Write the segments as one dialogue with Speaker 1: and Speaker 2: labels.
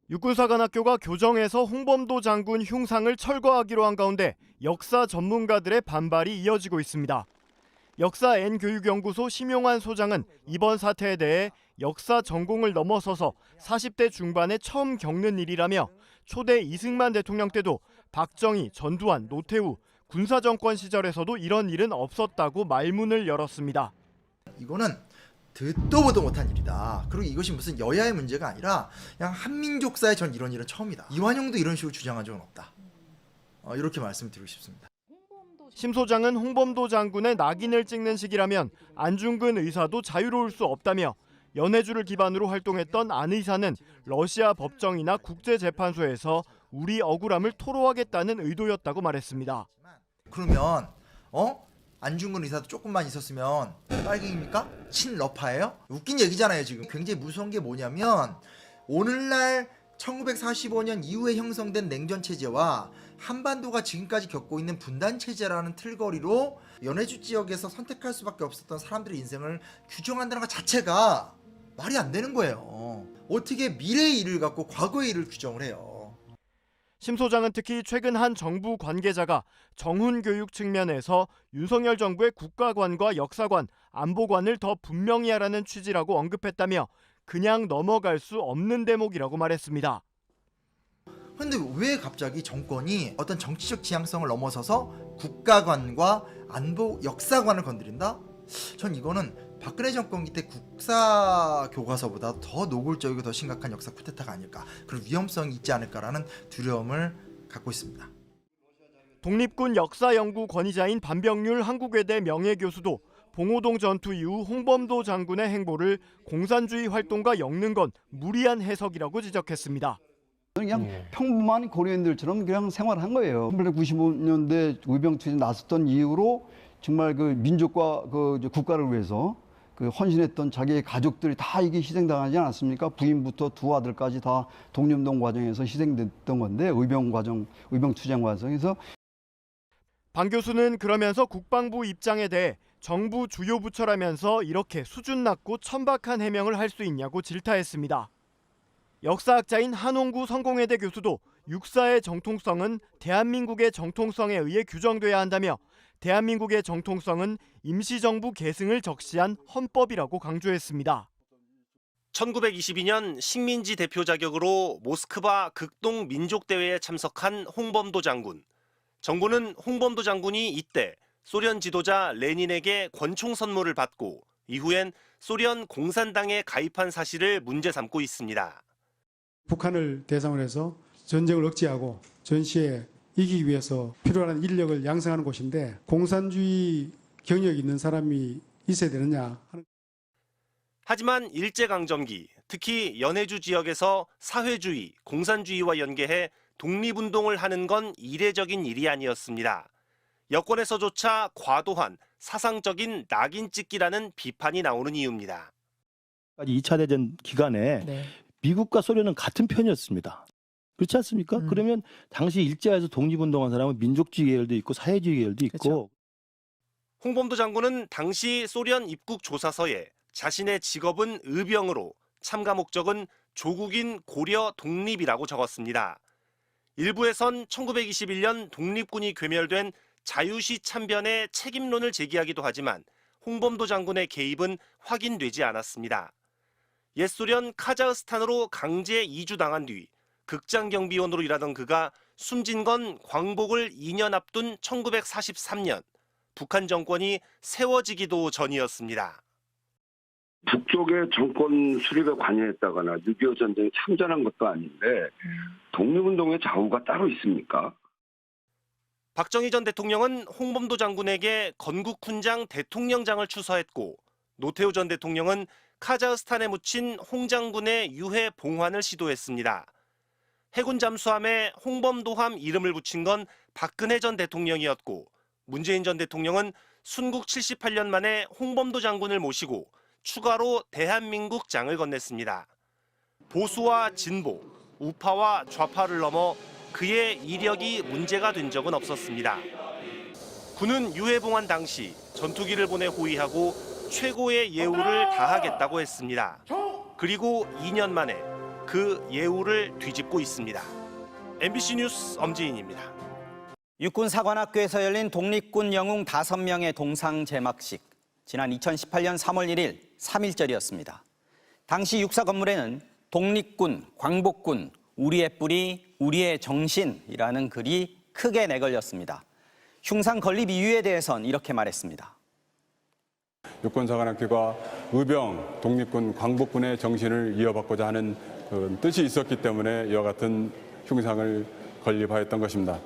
Speaker 1: 육군사관학교가 교정에서 홍범도 장군 흉상을 철거하기로 한 가운데 역사 전문가들의 반발이 이어지고 있습니다. 역사 N교육연구소 심용환 소장은 이번 사태에 대해 역사 전공을 넘어서서 40대 중반에 처음 겪는 일이라며 초대 이승만 대통령 때도 박정희, 전두환, 노태우, 군사정권 시절에서도 이런 일은 없었다고 말문을 열었습니다.
Speaker 2: 이거는 듣도 보도 못한 일이다. 그리고 이것이 무슨 여야의 문제가 아니라 그냥 한민족사에 전 이런 일은 처음이다. 이완용도 이런 식으로 주장한 적은 없다. 이렇게 말씀드리고 싶습니다.
Speaker 1: 심 소장은 홍범도 장군의 낙인을 찍는 식이라면 안중근 의사도 자유로울 수 없다며 연해주를 기반으로 활동했던 안 의사는 러시아 법정이나 국제재판소에서 우리 억울함을 토로하겠다는 의도였다고 말했습니다.
Speaker 2: 그러면 안중근 의사도 조금만 있었으면 빨갱입니까? 친러파예요? 웃긴 얘기잖아요. 지금 굉장히 무서운 게 뭐냐면 오늘날 1945년 이후에 형성된 냉전체제와 한반도가 지금까지 겪고 있는 분단체제라는 틀거리로 연해주 지역에서 선택할 수밖에 없었던 사람들의 인생을 규정한다는 것 자체가 말이 안 되는 거예요. 어떻게 미래의 일을 갖고 과거의 일을 규정을 해요.
Speaker 1: 심 소장은 특히 최근 한 정부 관계자가 정훈 교육 측면에서 윤석열 정부의 국가관과 역사관, 안보관을 더 분명히 하라는 취지라고 언급했다며 그냥 넘어갈 수 없는 대목이라고 말했습니다.
Speaker 2: 근데 왜 갑자기 정권이 어떤 정치적 지향성을 넘어서서 국가관과 안보 역사관을 건드린다? 전 이거는 박근혜 정권기 때 국사 교과서보다 더 노골적이고 더 심각한 역사 쿠데타가 아닐까, 그런 위험성이 있지 않을까라는 두려움을 갖고 있습니다.
Speaker 1: 독립군 역사연구 권위자인 반병률 한국외대 명예교수도 봉오동 전투 이후 홍범도 장군의 행보를 공산주의 활동과 엮는 건 무리한 해석이라고 지적했습니다.
Speaker 3: 그냥 평범한 고려인들처럼 그냥 생활한 거예요. 1995년대 의병투쟁 나섰던 이후로 정말 그 민족과 그 국가를 위해서 그 헌신했던 자기의 가족들이 다 이게 희생당하지 않았습니까? 부인부터 두 아들까지 다 독립운동 과정에서 희생됐던 건데 의병투쟁 과정에서.
Speaker 1: 반 교수는 그러면서 국방부 입장에 대해 정부 주요 부처라면서 이렇게 수준 낮고 천박한 해명을 할 수 있냐고 질타했습니다. 역사학자인 한홍구 성공회대 교수도 육사의 정통성은 대한민국의 정통성에 의해 규정돼야 한다며 대한민국의 정통성은 임시정부 계승을 적시한 헌법이라고 강조했습니다.
Speaker 4: 1922년 식민지 대표 자격으로 모스크바 극동 민족대회에 참석한 홍범도 장군. 정부는 홍범도 장군이 이때 소련 지도자 레닌에게 권총 선물을 받고 이후엔 소련 공산당에 가입한 사실을 문제 삼고 있습니다.
Speaker 5: 북한을 대상으로 해서 전쟁을 억제하고 전시에 이기기 위해서 필요한 인력을 양성하는 곳인데 공산주의 경력이 있는 사람이 있어야 되느냐 하는.
Speaker 4: 하지만 일제강점기, 특히 연해주 지역에서 사회주의, 공산주의와 연계해 독립운동을 하는 건 이례적인 일이 아니었습니다. 여권에서조차 과도한 사상적인 낙인 찍기라는 비판이 나오는 이유입니다.
Speaker 6: 2차 대전 기간에 미국과 소련은 같은 편이었습니다. 그렇지 않습니까? 그러면 당시 일제에서 독립운동한 사람은 민족주의 계열도 있고 사회주의 계열도 있고.
Speaker 4: 그렇죠. 홍범도 장군은 당시 소련 입국 조사서에 자신의 직업은 의병으로 참가 목적은 조국인 고려 독립이라고 적었습니다. 일부에선 1921년 독립군이 괴멸된 자유시 참변의 책임론을 제기하기도 하지만 홍범도 장군의 개입은 확인되지 않았습니다. 옛 소련 카자흐스탄으로 강제 이주당한 뒤 극장경비원으로 일하던 그가 숨진 건 광복을 2년 앞둔 1943년, 북한 정권이 세워지기도 전이었습니다.
Speaker 7: 북쪽의 정권 수립에 관여했다거나 6.25 전쟁에 참전한 것도 아닌데 독립운동의 좌우가 따로 있습니까?
Speaker 4: 박정희 전 대통령은 홍범도 장군에게 건국훈장 대통령장을 추서했고 노태우 전 대통령은 카자흐스탄에 묻힌 홍 장군의 유해 봉환을 시도했습니다. 해군 잠수함에 홍범도함 이름을 붙인 건 박근혜 전 대통령이었고 문재인 전 대통령은 순국 78년 만에 홍범도 장군을 모시고 추가로 대한민국장을 건넸습니다. 보수와 진보, 우파와 좌파를 넘어 그의 이력이 문제가 된 적은 없었습니다. 군은 유해봉환 당시 전투기를 보내 호위하고 최고의 예우를 다하겠다고 했습니다. 그리고 2년 만에 그 예우를 뒤집고 있습니다. MBC 뉴스 엄지인입니다.
Speaker 8: 육군사관학교에서 열린 독립군 영웅 5명의 동상 제막식. 지난 2018년 3월 1일 3.1절이었습니다. 당시 육사 건물에는 독립군, 광복군, 우리의 뿌리, 우리의 정신이라는 글이 크게 내걸렸습니다. 흉상 건립 이유에 대해선 이렇게 말했습니다.
Speaker 9: 육군사관학교가 의병, 독립군, 광복군의 정신을 이어받고자 하는 그런 뜻이 있었기 때문에 이와 같은 흉상을 건립하였던 것입니다.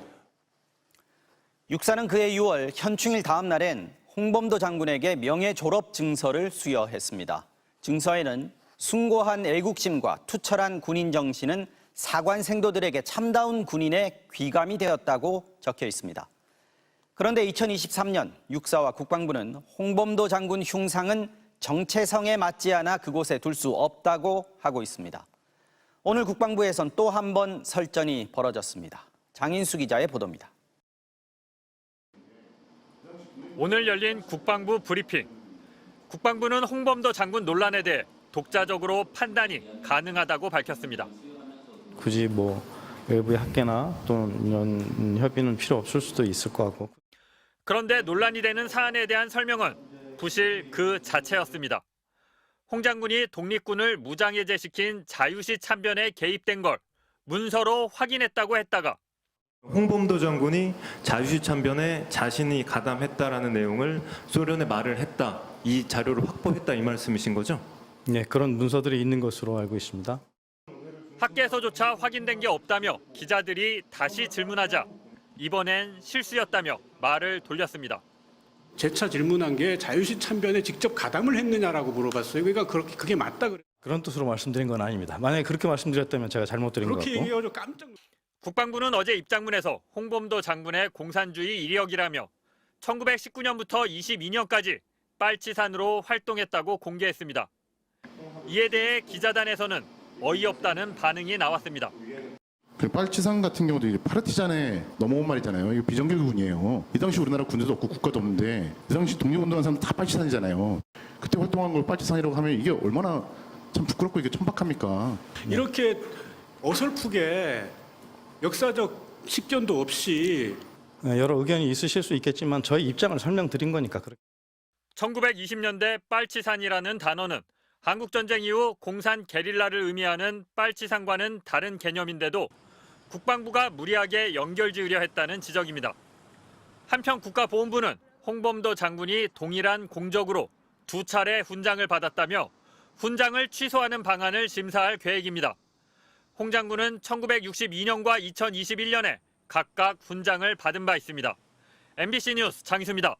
Speaker 8: 육사는 그해 6월 현충일 다음 날엔 홍범도 장군에게 명예 졸업 증서를 수여했습니다. 증서에는 숭고한 애국심과 투철한 군인 정신은 사관 생도들에게 참다운 군인의 귀감이 되었다고 적혀 있습니다. 그런데 2023년 육사와 국방부는 홍범도 장군 흉상은 정체성에 맞지 않아 그곳에 둘 수 없다고 하고 있습니다. 오늘 국방부에선 또 한 번 설전이 벌어졌습니다. 장인수 기자의 보도입니다.
Speaker 10: 오늘 열린 국방부 브리핑. 국방부는 홍범도 장군 논란에 대해 독자적으로 판단이 가능하다고 밝혔습니다.
Speaker 11: 굳이 외부의 학계나 또는 협의는 필요 없을 수도 있을 것 같고.
Speaker 10: 그런데 논란이 되는 사안에 대한 설명은 부실 그 자체였습니다. 홍 장군이 독립군을 무장해제시킨 자유시 참변에 개입된 걸 문서로 확인했다고 했다가
Speaker 12: 홍범도 장군이 자유시 참변에 자신이 가담했다라는 내용을 소련에 말을 했다. 이 자료를 확보했다 이 말씀이신 거죠?
Speaker 11: 네, 그런 문서들이 있는 것으로 알고 있습니다.
Speaker 10: 학계에서조차 확인된 게 없다며 기자들이 다시 질문하자 이번엔 실수였다며 말을 돌렸습니다.
Speaker 13: 재차 질문한 게 자유시 참변에 직접 가담을 했느냐라고 물어봤어요. 그러니까 그게 맞다 그래.
Speaker 11: 그런 뜻으로 말씀드린 건 아닙니다. 만약에 그렇게 말씀드렸다면 제가 잘못 드린 것 같고.
Speaker 13: 그렇게 얘기해서 깜짝 놀랐어요.
Speaker 10: 국방부는 어제 입장문에서 홍범도 장군의 공산주의 이력이라며 1919년부터 22년까지 빨치산으로 활동했다고 공개했습니다. 이에 대해 기자단에서는 어이없다는 반응이 나왔습니다.
Speaker 14: 빨치산 같은 경우도 이제 파르티잔에 넘어온 말이잖아요. 이거 비정규군이에요. 이 당시 우리나라 군대도 없고 국가도 없는데 이 당시 독립운동한 사람들 다 빨치산이잖아요. 그때 활동한 걸 빨치산이라고 하면 이게 얼마나 참 부끄럽고 이게 천박합니까?
Speaker 13: 이렇게 어설프게 역사적 식견도 없이
Speaker 11: 여러 의견이 있으실 수 있겠지만 저희 입장을 설명드린 거니까.
Speaker 10: 1920년대 빨치산이라는 단어는 한국전쟁 이후 공산 게릴라를 의미하는 빨치산과는 다른 개념인데도 국방부가 무리하게 연결지으려 했다는 지적입니다. 한편 국가보훈부는 홍범도 장군이 동일한 공적으로 2차례 훈장을 받았다며 훈장을 취소하는 방안을 심사할 계획입니다. 홍 장군은 1962년과 2021년에 각각 훈장을 받은 바 있습니다. MBC 뉴스 장희수입니다.